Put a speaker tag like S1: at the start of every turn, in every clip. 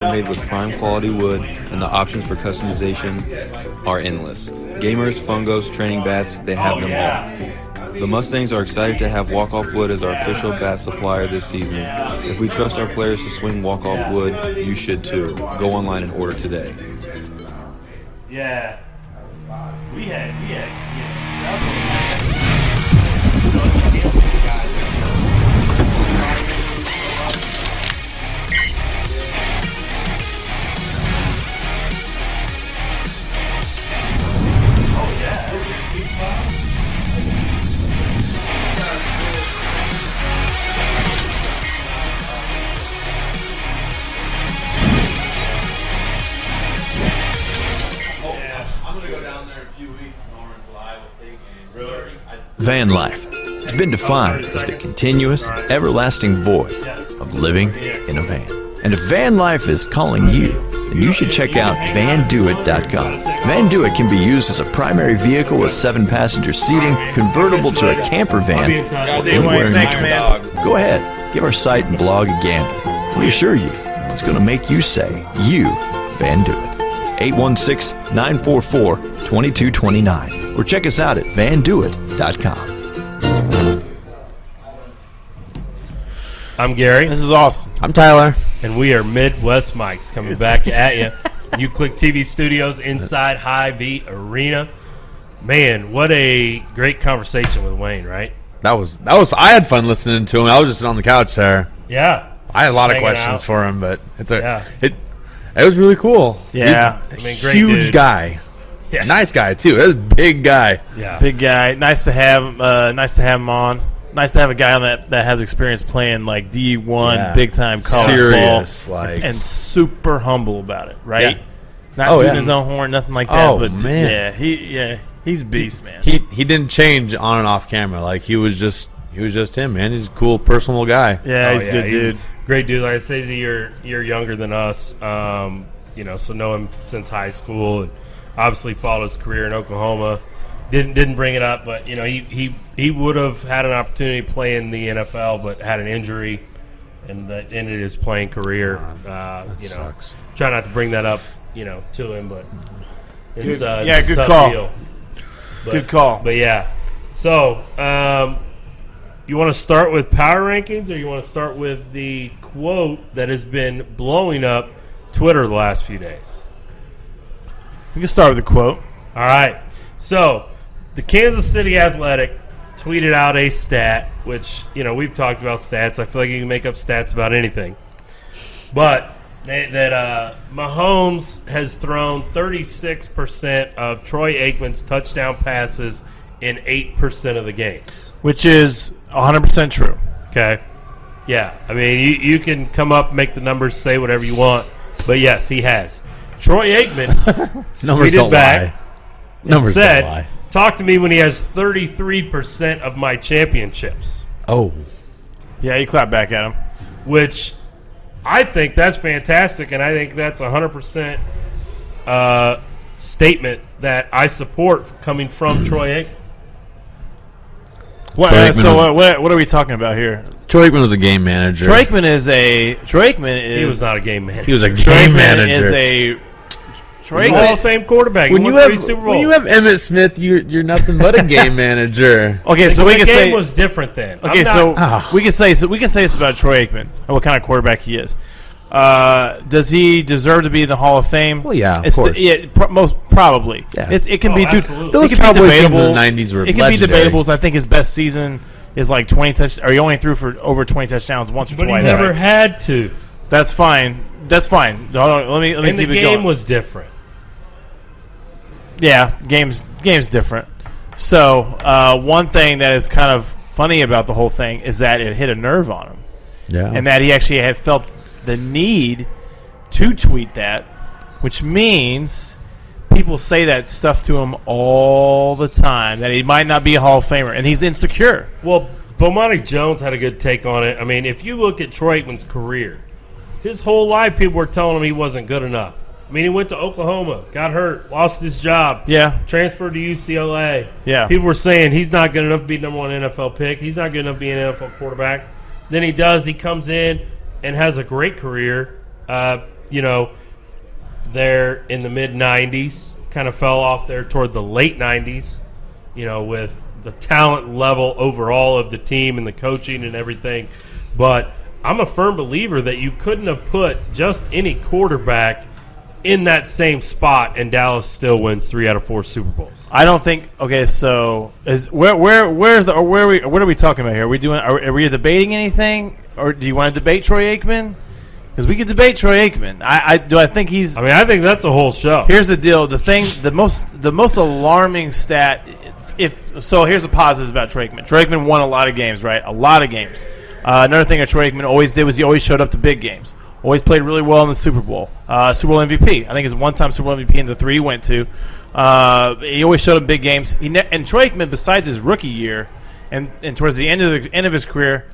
S1: made with prime quality wood, and the options for customization are endless. Gamers, Fungos, training bats, they have them all. The Mustangs are excited to have Walk-Off Wood as our official bat supplier this season. If we trust our players to swing Walk-Off Wood, you should too. Go online and order today.
S2: Yeah. We had
S3: Van life has been defined as the continuous, everlasting void of living in a van. And if van life is calling you, then you should check out vandoit.com. Van Do It can be used as a primary vehicle with 7-passenger seating, convertible to a camper van, or anywhere in between. Go ahead, give our site and blog a gander. We assure you, it's going to make you say, you Van Do It. 816-944-2229. Or check us out at vandoit.com.
S2: I'm Gary.
S4: This is Austin.
S5: I'm Tyler.
S2: And we are Midwest Mics coming back at you. UClick TV Studios inside Hy-Vee Arena. Man, what a great conversation with Wayne, right?
S5: That was. I had fun listening to him. I was just sitting on the couch there.
S2: Yeah.
S5: I had a lot of questions for him, but it was really cool.
S4: Yeah.
S5: Great
S2: dude.
S5: huge guy.
S2: Yeah.
S5: Nice guy too. That's a big guy.
S2: Yeah.
S4: Big guy. Nice to have him on. Nice to have a guy on that has experience playing like D1, big time college
S5: serious,
S4: ball,
S5: like,
S4: and super humble about it, right?
S5: Yeah.
S4: Not tooting his own horn, nothing like that.
S5: Oh,
S4: but
S5: man.
S4: he's a beast, man.
S5: He didn't change on and off camera. Like he was just him, man. He's a cool, personal guy.
S4: Yeah, he's a good dude.
S2: Great dude. Like I say, you're younger than us. So know him since high school, and obviously followed his career in Oklahoma. Didn't bring it up, but he would have had an opportunity to play in the NFL, but had an injury, and that ended his playing career.
S5: Sucks.
S2: Try not to bring that up, to him, but it's
S4: good
S2: tough
S4: call.
S2: deal.
S4: Good call.
S2: But yeah, so you want to start with power rankings, or you want to start with the quote that has been blowing up Twitter the last few days?
S4: We can start with the quote.
S2: All right, so the Kansas City Athletic tweeted out a stat, which, we've talked about stats. I feel like you can make up stats about anything. But that Mahomes has thrown 36% of Troy Aikman's touchdown passes in 8% of the games.
S4: Which is 100% true.
S2: Okay? Yeah. I mean, you can come up, make the numbers, say whatever you want. But, yes, he has. Troy Aikman
S5: Numbers don't lie. Numbers
S2: said,
S5: don't lie.
S2: talk to me when he has 33% of my championships.
S5: Oh.
S4: Yeah, he clapped back at him.
S2: Which I think that's fantastic, and I think that's 100% statement that I support coming from Troy Aikman.
S4: What are we talking about here?
S5: Troy Aikman was a game manager.
S4: Troy Aikman is.
S2: He was not a game manager.
S5: He was a
S4: Troy
S5: game
S4: Aikman
S5: manager.
S4: is a. Troy
S2: Hall
S4: Aikman.
S2: of Fame quarterback.
S5: When
S2: He
S5: you
S2: won
S5: have
S2: 3 Super Bowls.
S5: when you have Emmitt Smith, you're nothing but a game manager.
S4: Okay, so we
S2: the
S4: can
S2: game
S4: say.
S2: was different then.
S4: Okay, we can say this about Troy Aikman and what kind of quarterback he is. Does he deserve to be in the Hall of Fame?
S5: Well, yeah, of course.
S4: Most probably.
S5: Yeah.
S4: It can be.
S2: Absolutely.
S5: Those
S4: it can be
S5: Cowboys teams in
S4: debatable.
S5: the 90s were
S4: It can
S5: legendary.
S4: be debatable. I think his best season is like 20 touchdowns. Or he only threw for over 20 touchdowns once or
S2: But
S4: twice.
S2: he never
S4: right?
S2: had to.
S4: That's fine. Hold on, let me
S2: And
S4: keep
S2: the
S4: it
S2: game
S4: going.
S2: was different.
S4: Yeah, game's different. So one thing that is kind of funny about the whole thing is that it hit a nerve on him,
S5: Yeah.
S4: and that he actually had felt the need to tweet that, which means people say that stuff to him all the time, that he might not be a Hall of Famer, and he's insecure.
S2: Well, Bomani Jones had a good take on it. I mean, if you look at Troy Aikman's career, his whole life people were telling him he wasn't good enough. I mean, he went to Oklahoma, got hurt, lost his job.
S4: Yeah.
S2: Transferred to UCLA.
S4: Yeah.
S2: People were saying he's not good enough to be number one NFL pick. He's not good enough to be an NFL quarterback. Then he does. He comes in and has a great career. there in the mid-'90s, kind of fell off there toward the late '90s, with the talent level overall of the team and the coaching and everything. But I'm a firm believer that you couldn't have put just any quarterback in that same spot, and Dallas still wins 3 out of 4 Super Bowls.
S4: I don't think. Okay, so what are we talking about here? Are we debating anything, or do you want to debate Troy Aikman? Because we could debate Troy Aikman. I think he's.
S2: I mean, I think that's a whole show.
S4: Here's the deal. The most alarming stat. Here's the positives about Troy Aikman. Troy Aikman won a lot of games, right? A lot of games. Another thing that Troy Aikman always did was he always showed up to big games. Always played really well in the Super Bowl. Super Bowl MVP. I think it's one-time Super Bowl MVP in the 3 he went to. He always showed up in big games. And Troy Aikman, besides his rookie year and towards the end of his career,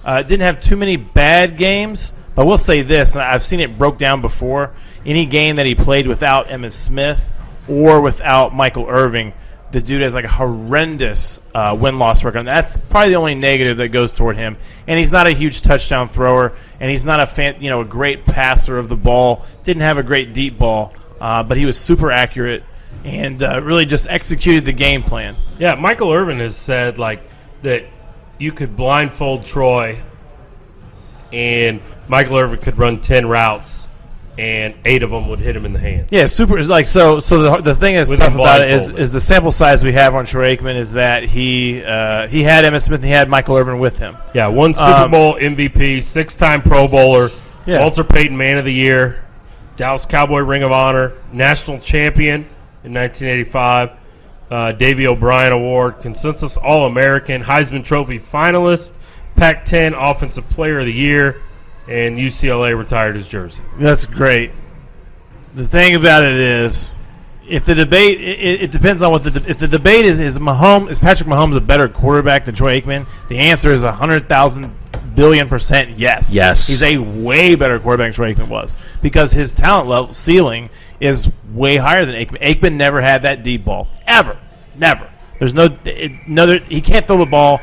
S4: didn't have too many bad games. But we'll say this, and I've seen it broke down before. Any game that he played without Emmitt Smith or without Michael Irving, the dude has like a horrendous win-loss record. And that's probably the only negative that goes toward him. And he's not a huge touchdown thrower, and he's not a great passer of the ball. Didn't have a great deep ball, but he was super accurate and really just executed the game plan.
S2: Yeah, Michael Irvin has said that you could blindfold Troy, and Michael Irvin could run 10 routes, and 8 of them would hit him in the hand.
S4: Yeah, super. So the thing that's tough about it is the sample size we have on Troy Aikman is that he had Emmitt Smith and he had Michael Irvin with him.
S2: Yeah, 1 Super Bowl MVP, 6-time Pro Bowler,
S4: Yeah.
S2: Walter Payton Man of the Year, Dallas Cowboy Ring of Honor, National Champion in 1985, Davey O'Brien Award, Consensus All-American, Heisman Trophy finalist, Pac-10 Offensive Player of the Year, and UCLA retired his jersey.
S4: That's great. The thing about it is, if the debate, it depends on what if the debate is Patrick Mahomes a better quarterback than Troy Aikman? The answer is 100,000 billion% yes.
S5: Yes.
S4: He's a way better quarterback than Troy Aikman was because his talent level ceiling is way higher than Aikman. Aikman never had that deep ball ever, never. There's he can't throw the ball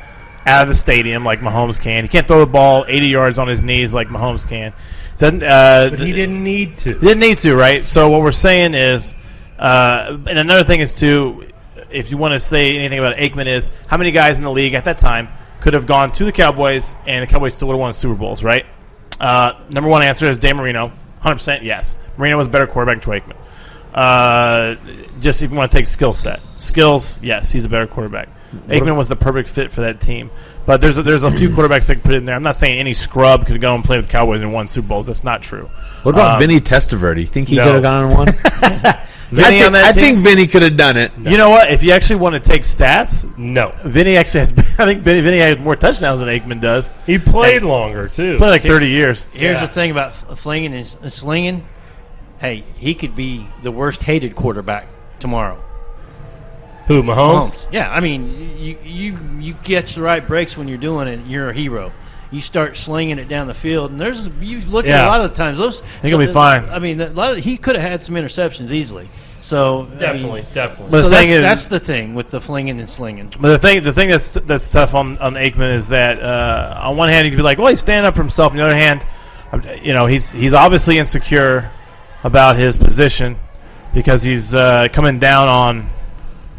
S4: out of the stadium like Mahomes can. He can't throw the ball 80 yards on his knees like Mahomes can.
S2: But he didn't need to.
S4: Didn't need to, right? So what we're saying is, and another thing is too, if you want to say anything about Aikman is how many guys in the league at that time could have gone to the Cowboys and the Cowboys still would have won Super Bowls, right? Number one answer is Dan Marino, 100% yes. Marino was a better quarterback than Troy Aikman. Just if you want to take skill set. Skills, yes, he's a better quarterback. Aikman was the perfect fit for that team. But there's a few quarterbacks that could put it in there. I'm not saying any scrub could go and play with the Cowboys and won Super Bowls. That's not true.
S5: What about Vinny Testaverde? You think he could have gone and won?
S4: Vinny on that
S5: I
S4: team?
S5: think Vinny could have done it.
S4: You know what? If you actually want to take stats,
S2: No.
S4: Vinny actually has. I think Vinny had more touchdowns than Aikman does.
S2: He played longer, too.
S4: Played like 30 years.
S6: Here's the thing about flinging and slinging. Hey, he could be the worst hated quarterback tomorrow.
S2: Who, Mahomes?
S6: Yeah, I mean, you catch the right breaks when you're doing it. You're a hero. You start slinging it down the field, and you look at a lot of the times those.
S4: He'll be fine.
S6: I mean, he could have had some interceptions easily. So
S2: Definitely.
S4: But
S6: So
S4: the thing is,
S6: that's the thing with the flinging and slinging.
S4: But the thing that's tough on Aikman is that on one hand you could be like, well, he's standing up for himself. On the other hand, he's obviously insecure about his position because he's coming down on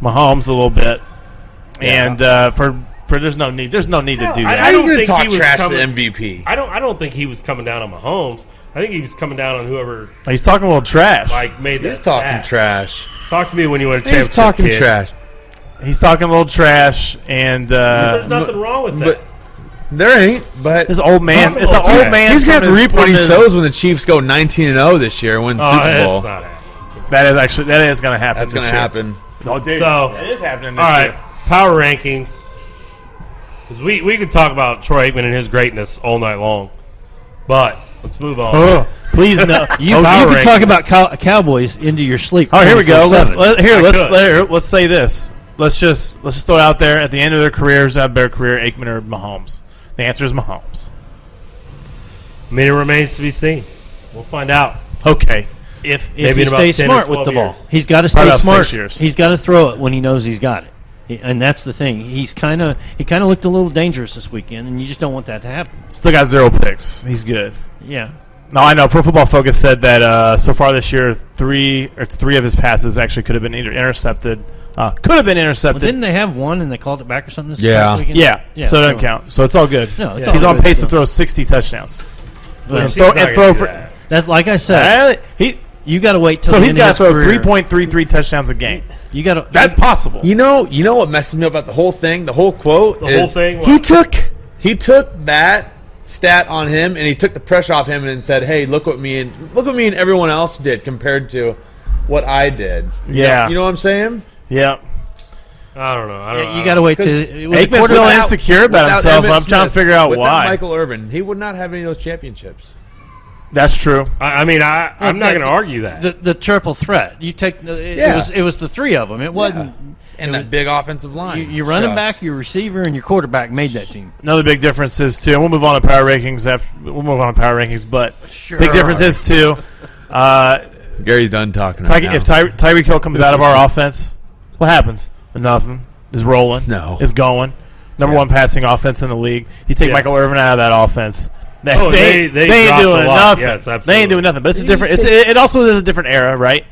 S4: Mahomes a little bit, and there's no need to do that.
S2: I don't think
S5: talk
S2: he was
S5: trash
S2: coming,
S5: to MVP.
S2: I don't think he was coming down on Mahomes. I think he was coming down on whoever
S4: He's talking a little trash.
S2: made that.
S5: He's talking
S2: stat.
S5: trash.
S2: Talk to me when you win a championship.
S5: He's talking
S2: kid.
S5: trash.
S4: He's talking a little trash, and
S2: There's nothing wrong with that.
S5: But there ain't. But
S4: this old man. It's an old man.
S5: he's gonna have to reap what he
S4: his-
S5: sows when the Chiefs go 19-0 this year and win Super
S2: That's
S5: Bowl.
S2: not happening.
S4: That is going to happen.
S5: That's
S4: this
S5: gonna
S4: year.
S5: happen.
S4: Oh, dude,
S2: So,
S4: that is happening
S2: All
S4: this
S2: right,
S4: year.
S2: power rankings. Because we could talk about Troy Aikman and his greatness all night long, but let's move on.
S4: Oh, please no.
S6: You
S2: power
S6: can talk
S2: rankings.
S6: about Cowboys into your sleep.
S4: Oh, here we go.
S6: 24/7.
S4: Let's say this. Let's just throw it out there. At the end of their careers, have their career, Aikman or Mahomes. The answer is Mahomes.
S2: I mean, it remains to be seen. We'll find out.
S4: Okay.
S6: If
S2: Maybe
S6: he
S2: in about
S6: stays
S2: 10 or
S6: smart with
S2: 12
S6: the ball,
S2: years.
S6: he's got to
S4: Probably
S6: stay
S4: about
S6: smart.
S4: 6 years.
S6: He's got to throw it when he knows he's got it, and that's the thing. He kind of looked a little dangerous this weekend, and you just don't want that to happen.
S4: Still got 0 picks. He's good.
S6: Yeah,
S4: No, I know. Pro Football Focus said that so far this year, three of his passes actually could have been either intercepted. Could have been intercepted.
S6: Well, didn't they have one and they called it back or something? This
S5: Yeah.
S6: past weekend?
S4: Yeah, so it doesn't count. So it's all good.
S6: No, it's
S4: He's
S6: all
S4: on
S6: good,
S4: pace
S6: so.
S4: to throw 60 touchdowns.
S6: Well,
S4: And
S2: She's
S4: throw-
S2: not
S4: and
S2: gonna
S4: throw
S2: do
S4: for-
S2: that.
S6: That's like I said. You got to wait till
S4: So
S6: the
S4: he's
S6: end
S4: got to
S6: of
S4: throw
S6: his career.
S4: 3.33 touchdowns a game.
S6: You got to.
S4: That's possible.
S5: You know what messes me up about the whole thing? The whole quote
S2: The
S5: is
S2: whole thing?
S5: he took that stat on him and he took the pressure off him and said, "Hey, look what me and everyone else did compared to what I did."
S4: Yeah.
S5: You know what I'm saying?
S4: Yeah.
S2: I don't know.
S6: You got to wait till
S4: Aikman's feeling insecure about
S5: Without
S4: himself.
S5: Emmitt
S4: I'm trying to
S5: Smith,
S4: figure out
S5: without
S4: why.
S5: Michael Irvin, he would not have any of those championships.
S4: That's true.
S2: I'm not going to argue that.
S6: the triple threat. You take it was the three of them. It wasn't.
S5: And that big offensive line.
S6: Your running
S5: Shucks.
S6: back, your receiver, and your quarterback made that team.
S4: Another big difference is too. And we'll move on to power rankings. We'll move on to power rankings, but
S6: Sure.
S4: big difference is too.
S5: Gary's done talking right now.
S4: If Tyreek Hill comes out of our offense, what happens? Nothing. Is rolling.
S5: No.
S4: Is going. Number one passing offense in the league. You take
S2: Yeah.
S4: Michael Irvin out of that offense. They
S2: Oh, they
S4: ain't
S2: dropped
S4: doing
S2: a lot.
S4: nothing.
S2: Yes,
S4: they
S2: absolutely.
S4: ain't doing nothing. But it's a different. It also is a different era, right?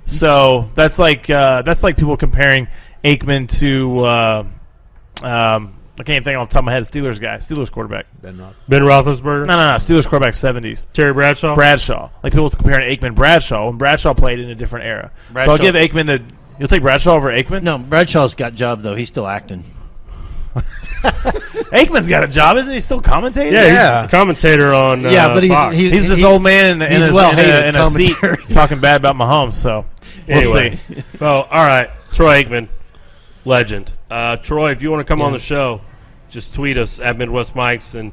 S4: So that's like people comparing Aikman to I can't even think off the top of my head. Steelers quarterback.
S2: Ben Roethlisberger,
S4: No. Steelers quarterback 70s.
S2: Terry Bradshaw.
S4: Bradshaw. Like people comparing Aikman Bradshaw when Bradshaw played in a different era. So
S6: Bradshaw-
S4: I'll give Aikman the. You'll take Bradshaw over Aikman?
S6: No, Bradshaw's got job though. He's still acting.
S4: Aikman's got a job, isn't he? Still commentating?
S2: Yeah, he's the commentator on.
S6: Yeah, but
S2: Fox.
S4: He's this old man in
S6: he's
S4: a
S6: well-hated
S4: seat
S6: commentator.
S4: talking bad about Mahomes. So we'll
S2: Anyway.
S4: see.
S2: Well, all right. Troy Aikman, legend. Troy, if you want to come on the show, just tweet us at Midwest Mikes, and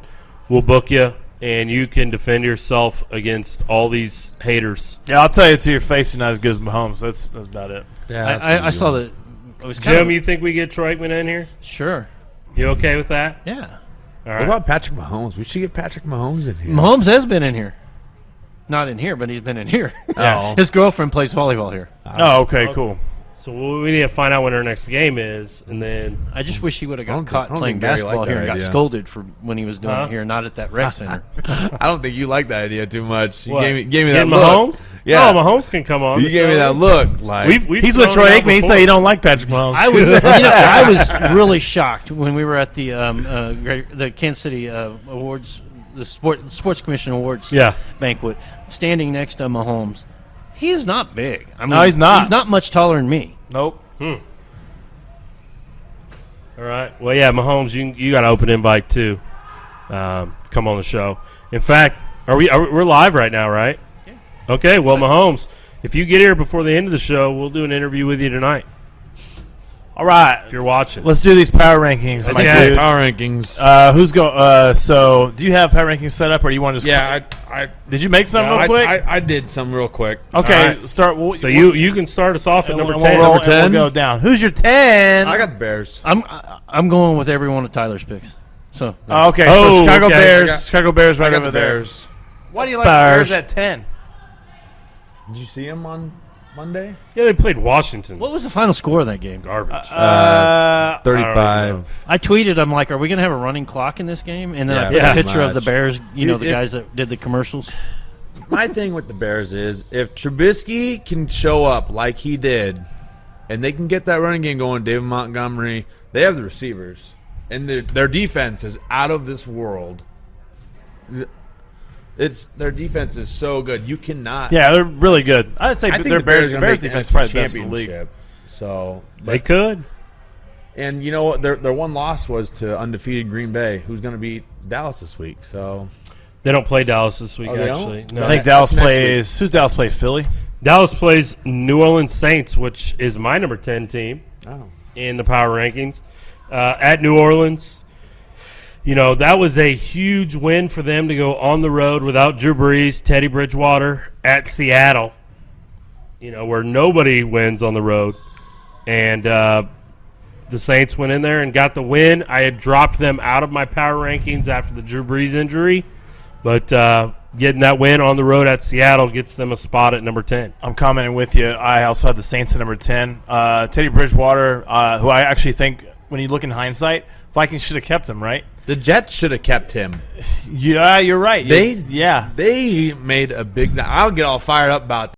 S2: we'll book you, and you can defend yourself against all these haters.
S4: Yeah, I'll tell you to your face, you're not as good as Mahomes. That's about it.
S5: Yeah,
S6: I saw that. It was kind
S2: Jim,
S6: of,
S2: you think we get Troy Aikman in here?
S6: sure.
S2: You okay with that?
S6: Yeah.
S2: All
S5: What
S2: right.
S5: about Patrick Mahomes? We should get Patrick Mahomes in here.
S6: Mahomes has been in here. Not in here, but he's been in here.
S5: Oh.
S6: His girlfriend plays volleyball here.
S4: Oh, okay, cool.
S2: So we need to find out when our next game is, and then
S6: I just wish he would have
S5: I don't
S6: got
S5: think- I
S6: caught
S5: don't
S6: playing
S5: think Gary
S6: basketball
S5: liked
S6: here
S5: that
S6: and got
S5: idea.
S6: scolded for when he was doing
S2: Huh?
S6: it here, not at that rec center.
S5: I don't think you like that idea too much. You
S2: what?
S5: gave me
S2: Getting
S5: that look.
S2: Mahomes?
S5: Yeah.
S2: Oh, Mahomes can come on.
S5: You
S2: the
S5: gave me
S2: show.
S5: that look. Like
S4: He's with Troy Aikman. He said he don't like Patrick Mahomes.
S6: I was, I was really shocked when we were at the Kansas City awards, the Sports Commission Awards
S2: Yeah.
S6: banquet, standing next to Mahomes. He is not big. I mean,
S4: No, he's not.
S6: He's not much taller than me.
S4: Nope.
S2: All right. Well, yeah, Mahomes, you got an open invite too. To come on the show. In fact, we're live right now, right? Yeah. Okay. Well, Mahomes, if you get here before the end of the show, we'll do an interview with you tonight.
S4: All right.
S2: If you're watching.
S4: Let's do these power rankings, my
S2: Okay.
S4: dude.
S5: power rankings.
S4: Who's so do you have power rankings set up, or do you want to just
S5: I
S4: did you make some real quick?
S5: I did some real quick.
S4: Okay,
S2: All right.
S4: start. We'll,
S2: So you can start us off at number 10.
S4: We'll,
S5: Number 10?
S4: and we'll go down. Who's your 10?
S5: I got the Bears.
S6: I'm going with every one of Tyler's picks. So
S4: Oh, okay,
S2: Oh,
S4: so Chicago
S2: okay.
S4: Bears. Chicago Bears right
S5: I got
S4: over
S5: the
S4: there.
S5: Bears.
S4: Why do you like
S2: Bears.
S4: the Bears at 10?
S5: Did you see him on Monday?
S2: Yeah, they played Washington.
S6: what was the final score of that game?
S2: Garbage.
S5: 35.
S6: I tweeted, I'm like, are we going to have a running clock in this game? And then I put
S2: Yeah.
S6: a picture of the
S5: Much.
S6: Bears, the
S5: If-
S6: guys that did the commercials.
S5: My thing with the Bears is if Trubisky can show up like he did, and they can get that running game going, David Montgomery, they have the receivers, and their defense is out of this world. Their defense is so good. You cannot.
S4: Yeah, they're really good. I'd say
S5: I think
S4: their
S5: the Bears,
S4: Bears defense is probably the best in the league.
S5: championship. So,
S2: They could.
S5: and you know what? Their one loss was to undefeated Green Bay, who's going to beat Dallas this week. So
S2: They don't play Dallas this week,
S5: Oh, they
S2: actually.
S5: don't?
S2: No.
S4: I think
S5: That-
S4: Dallas
S5: that's next
S4: plays. Who's Dallas plays? Philly.
S2: Dallas plays New Orleans Saints, which is my number 10 team in the power rankings. At New Orleans, you know, that was a huge win for them to go on the road without Drew Brees, Teddy Bridgewater, at Seattle, you know, where nobody wins on the road. And the Saints went in there and got the win. I had dropped them out of my power rankings after the Drew Brees injury, but getting that win on the road at Seattle gets them a spot at number 10.
S4: I'm commenting with you. I also have the Saints at number 10. Teddy Bridgewater, who I actually think, when you look in hindsight, Vikings should have kept him, right?
S5: The Jets should have kept him.
S4: Yeah, you're right.
S5: They
S4: yeah.
S5: They made a big. I'll get all fired up about